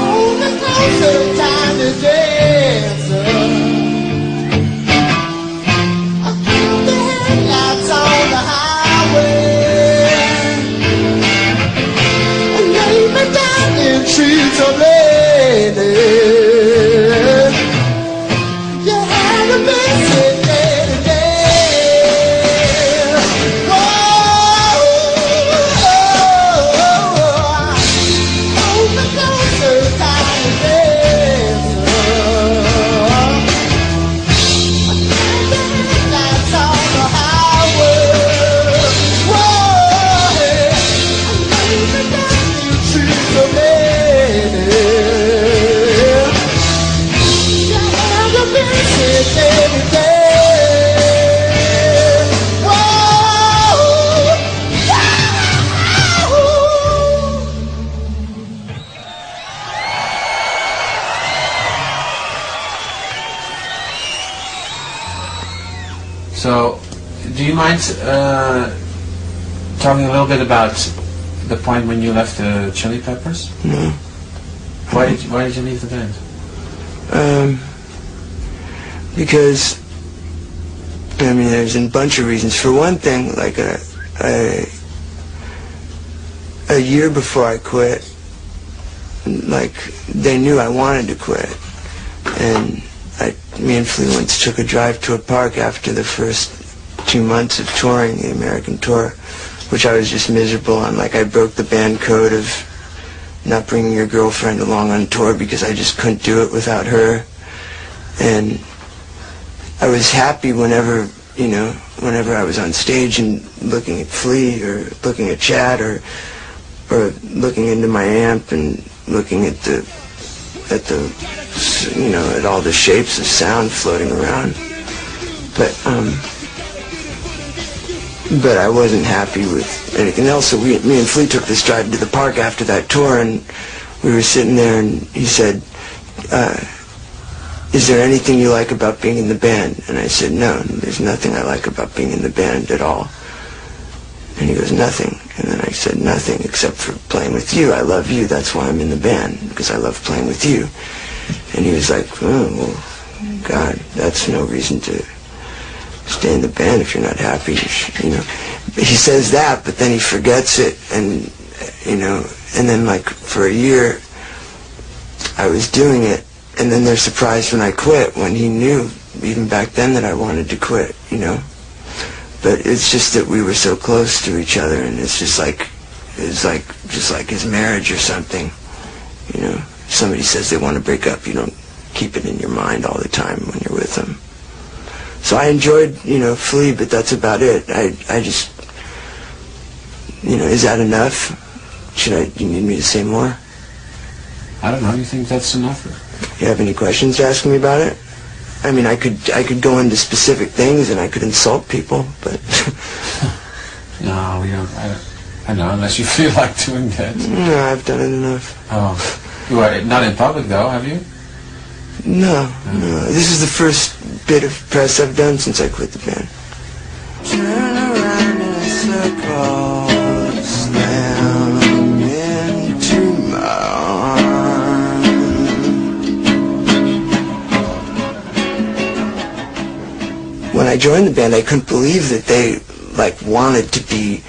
Oh, there's no time to dance. I keep the headlights on the highway and lay me down in streets of lady. You had a message. So, do you mind talking a little bit about the point when you left the Chili Peppers? No. Why did you leave the band? Because, I mean, there's a bunch of reasons. For one thing, like a year before I quit, like, they knew I wanted to quit, and me and Flea once took a drive to a park after the first 2 months of touring, the American tour, which I was just miserable on. Like, I broke the band code of not bringing your girlfriend along on tour because I just couldn't do it without her. And I was happy whenever, you know, whenever I was on stage and looking at Flea or looking at Chad or looking into my amp and looking at the you know, at all the shapes of sound floating around. But I wasn't happy with anything else. So me and Flea took this drive to the park after that tour, and we were sitting there, and he said, is there anything you like about being in the band? And I said, no, there's nothing I like about being in the band at all. And he goes, nothing. And then I said, nothing except for playing with you. I love you. That's why I'm in the band, because I love playing with you. And he was like, oh, well, God, that's no reason to stay in the band if you're not happy. You know, he says that, but then he forgets it, and you know, and then like for a year, I was doing it, and then they're surprised when I quit, when he knew even back then that I wanted to quit, you know. But it's just that we were so close to each other, and it's just like, it's like just like his marriage or something, you know. If somebody says they want to break up, you don't keep it in your mind all the time when you're with them. So I enjoyed, you know, Flea, but that's about it. I just, you know, is that enough? Do you need me to say more? I don't know. You think that's enough? You have any questions to ask me about it? I mean, I could go into specific things and I could insult people, but no, we don't. I know, unless you feel like doing that. No, I've done it enough. Oh, you are not in public though, have you? No. This is the first bit of press I've done since I quit the band. Turn around in a circle, slam into my arms. When I joined the band, I couldn't believe that they like wanted to be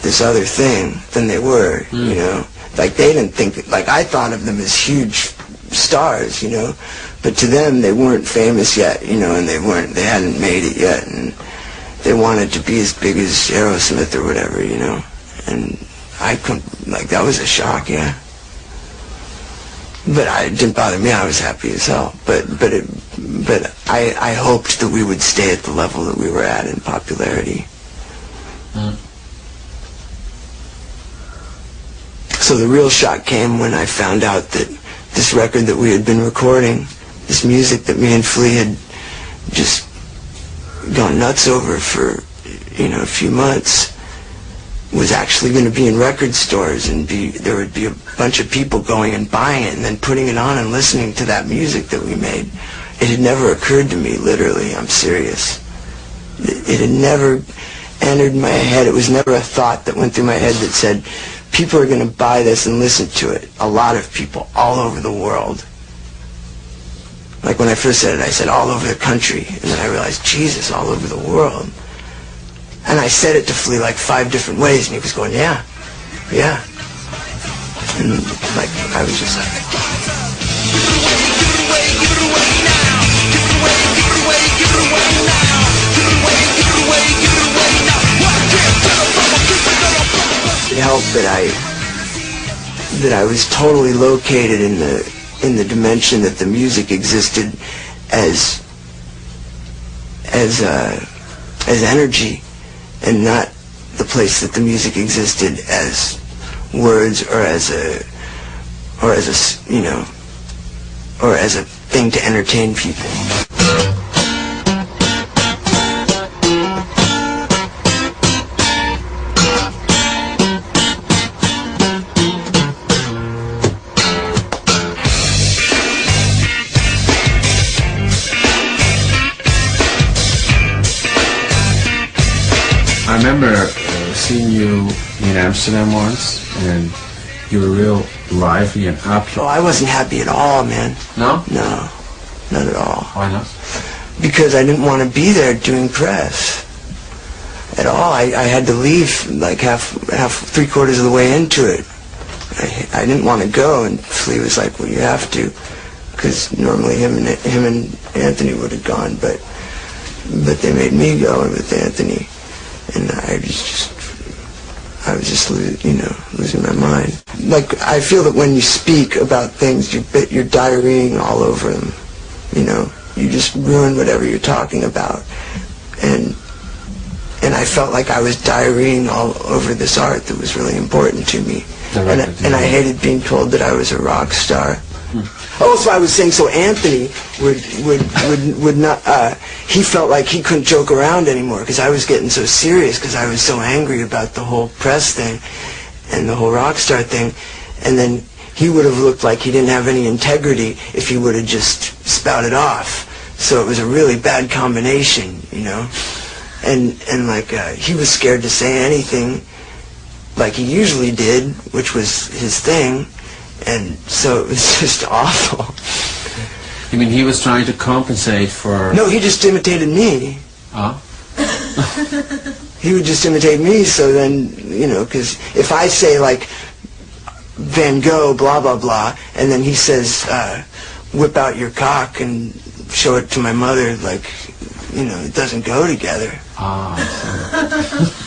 this other thing than they were, you know. Like they didn't think, like I thought of them as huge stars, you know, but to them they weren't famous yet, you know, and they hadn't made it yet, and they wanted to be as big as Aerosmith or whatever, you know. And I couldn't, like, that was a shock, yeah. But it didn't bother me. I was happy as hell. But I hoped that we would stay at the level that we were at in popularity. So the real shock came when I found out that this record that we had been recording, this music that me and Flea had just gone nuts over for, you know, a few months, was actually going to be in record stores, and there would be a bunch of people going and buying it and then putting it on and listening to that music that we made. It had never occurred to me, literally, I'm serious. It had never entered my head. It was never a thought that went through my head that said, people are going to buy this and listen to it. A lot of people all over the world. Like when I first said it, I said all over the country, and then I realized, Jesus, all over the world. And I said it to Flea like 5 different ways, and he was going, yeah, yeah. And like, I was just like... It helped that I was totally located in the dimension that the music existed as energy, and not the place that the music existed as words or as a thing to entertain people. I remember seeing you in Amsterdam once, and you were real lively and up. Oh, I wasn't happy at all, man. No? No, not at all. Why not? Because I didn't want to be there doing press at all. I had to leave like half, 3/4 of the way into it. I didn't want to go, and Flea was like, well, you have to, because normally him and Anthony would have gone, but they made me go with Anthony. And I was just losing my mind. Like, I feel that when you speak about things, you're diarrheaing all over them. You just ruin whatever you're talking about. And I felt like I was diarrheaing all over this art that was really important to me. And I hated being told that I was a rock star. Oh, so I was saying, so Anthony would not, he felt like he couldn't joke around anymore because I was getting so serious because I was so angry about the whole press thing and the whole rock star thing. And then he would have looked like he didn't have any integrity if he would have just spouted off. So it was a really bad combination, And like, he was scared to say anything like he usually did, which was his thing. And so it was just awful. You mean he was trying to compensate for... No, he just imitated me. Oh? He would just imitate me, so then, because if I say, like, Van Gogh, blah, blah, blah, and then he says, whip out your cock and show it to my mother, like, it doesn't go together. Ah, I see.